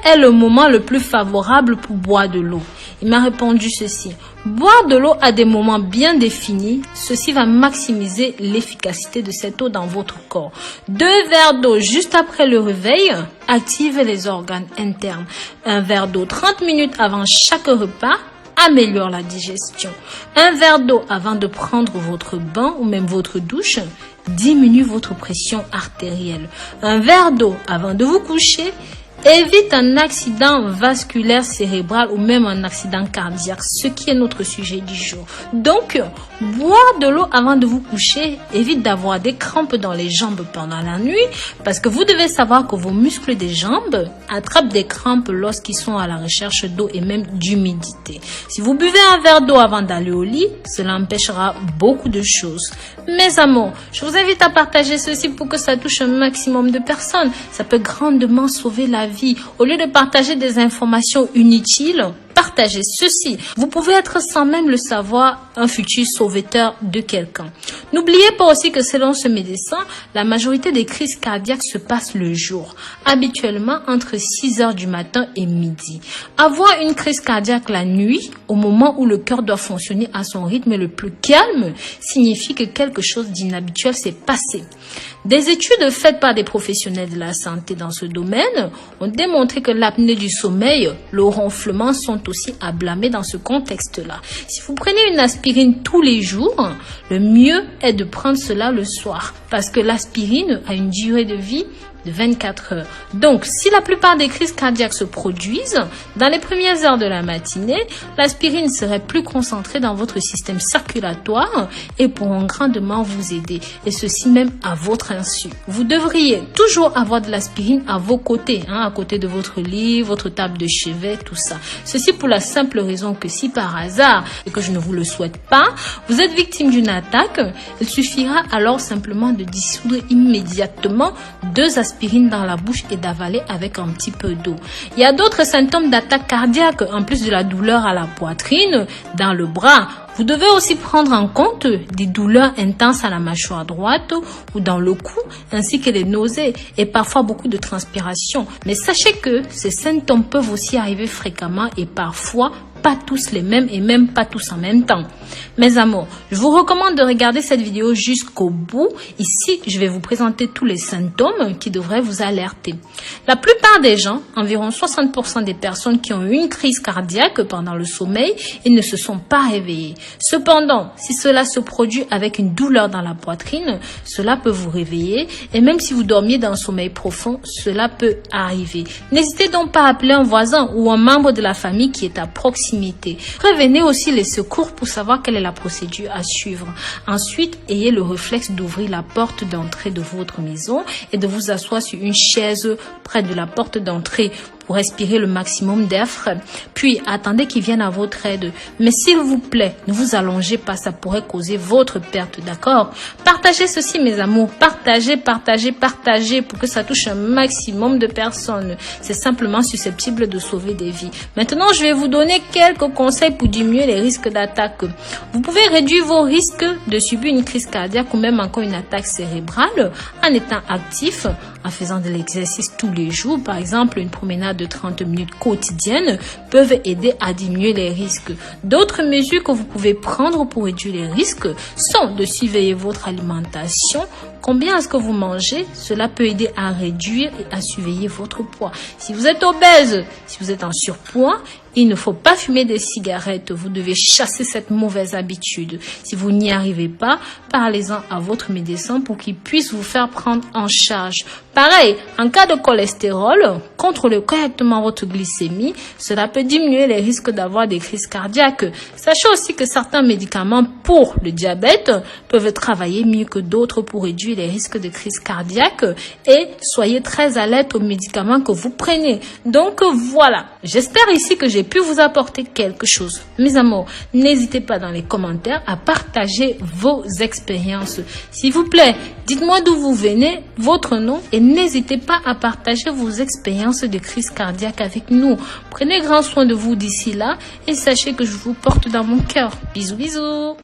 est le moment le plus favorable pour boire de l'eau? Il m'a répondu ceci. Boire de l'eau à des moments bien définis, ceci va maximiser l'efficacité de cette eau dans votre corps. 2 verres d'eau juste après le réveil active les organes internes. 1 verre d'eau 30 minutes avant chaque repas améliore la digestion. 1 verre d'eau avant de prendre votre bain ou même votre douche diminue votre pression artérielle. 1 verre d'eau avant de vous coucher évite un accident vasculaire cérébral ou même un accident cardiaque, ce qui est notre sujet du jour. Donc, boire de l'eau avant de vous coucher évite d'avoir des crampes dans les jambes pendant la nuit, parce que vous devez savoir que vos muscles des jambes attrapent des crampes lorsqu'ils sont à la recherche d'eau et même d'humidité. Si vous buvez un verre d'eau avant d'aller au lit, cela empêchera beaucoup de choses. Mes amours, je vous invite à partager ceci pour que ça touche un maximum de personnes. Ça peut grandement sauver la vie. Au lieu de partager des informations inutiles, partagez ceci. Vous pouvez être sans même le savoir un futur sauveteur de quelqu'un. N'oubliez pas aussi que selon ce médecin, la majorité des crises cardiaques se passent le jour, habituellement entre 6 heures du matin et midi. Avoir une crise cardiaque la nuit, au moment où le cœur doit fonctionner à son rythme le plus calme, signifie que quelque chose d'inhabituel s'est passé. Des études faites par des professionnels de la santé dans ce domaine ont démontré que l'apnée du sommeil, le ronflement sont aussi à blâmer dans ce contexte-là. Si vous prenez une aspirine tous les jours, le mieux est de prendre cela le soir parce que l'aspirine a une durée de vie de 24 heures. Donc, si la plupart des crises cardiaques se produisent dans les premières heures de la matinée, l'aspirine serait plus concentrée dans votre système circulatoire et pourront grandement vous aider, et ceci même à votre insu. Vous devriez toujours avoir de l'aspirine à vos côtés, à côté de votre lit, votre table de chevet, tout ça. Ceci pour la simple raison que si par hasard, et que je ne vous le souhaite pas, vous êtes victime d'une attaque, il suffira alors simplement de dissoudre immédiatement 2 aspirines dans la bouche et d'avaler avec un petit peu d'eau. Il y a d'autres symptômes d'attaque cardiaque, en plus de la douleur à la poitrine, dans le bras. Vous devez aussi prendre en compte des douleurs intenses à la mâchoire droite ou dans le cou, ainsi que les nausées et parfois beaucoup de transpiration. Mais sachez que ces symptômes peuvent aussi arriver fréquemment et parfois pas tous les mêmes et même pas tous en même temps. Mes amours, je vous recommande de regarder cette vidéo jusqu'au bout. Ici, je vais vous présenter tous les symptômes qui devraient vous alerter. La plupart des gens, environ 60% des personnes qui ont eu une crise cardiaque pendant le sommeil, ils ne se sont pas réveillés. Cependant, si cela se produit avec une douleur dans la poitrine, cela peut vous réveiller et même si vous dormiez dans un sommeil profond, cela peut arriver. N'hésitez donc pas à appeler un voisin ou un membre de la famille qui est à proximité. Prévenez aussi les secours pour savoir quelle est la procédure à suivre. Ensuite, ayez le réflexe d'ouvrir la porte d'entrée de votre maison et de vous asseoir sur une chaise près de la porte d'entrée pour respirer le maximum d'air frais. Puis, attendez qu'ils viennent à votre aide. Mais s'il vous plaît, ne vous allongez pas, ça pourrait causer votre perte, d'accord? Partagez ceci, mes amours. Partagez pour que ça touche un maximum de personnes. C'est simplement susceptible de sauver des vies. Maintenant, je vais vous donner quelques conseils pour diminuer les risques d'attaque. Vous pouvez réduire vos risques de subir une crise cardiaque ou même encore une attaque cérébrale en étant actif, en faisant de l'exercice tous les jours. Par exemple, une promenade de 30 minutes quotidiennes peuvent aider à diminuer les risques. D'autres mesures que vous pouvez prendre pour réduire les risques sont de surveiller votre alimentation. Combien est-ce que vous mangez? Cela peut aider à réduire et à surveiller votre poids. Si vous êtes obèse, si vous êtes en surpoids, il ne faut pas fumer des cigarettes. Vous devez chasser cette mauvaise habitude. Si vous n'y arrivez pas, parlez-en à votre médecin pour qu'il puisse vous faire prendre en charge. Pareil, en cas de cholestérol, contrôlez correctement votre glycémie. Cela peut diminuer les risques d'avoir des crises cardiaques. Sachez aussi que certains médicaments pour le diabète peuvent travailler mieux que d'autres pour réduire les risques de crise cardiaque. Et soyez très alerte aux médicaments que vous prenez. Donc voilà, j'espère ici que j'ai pu vous apporter quelque chose. Mes amours, n'hésitez pas dans les commentaires à partager vos expériences. S'il vous plaît, dites-moi d'où vous venez, votre nom, et n'hésitez pas à partager vos expériences de crise cardiaque avec nous. Prenez grand soin de vous d'ici là et sachez que je vous porte dans mon cœur. Bisous, bisous.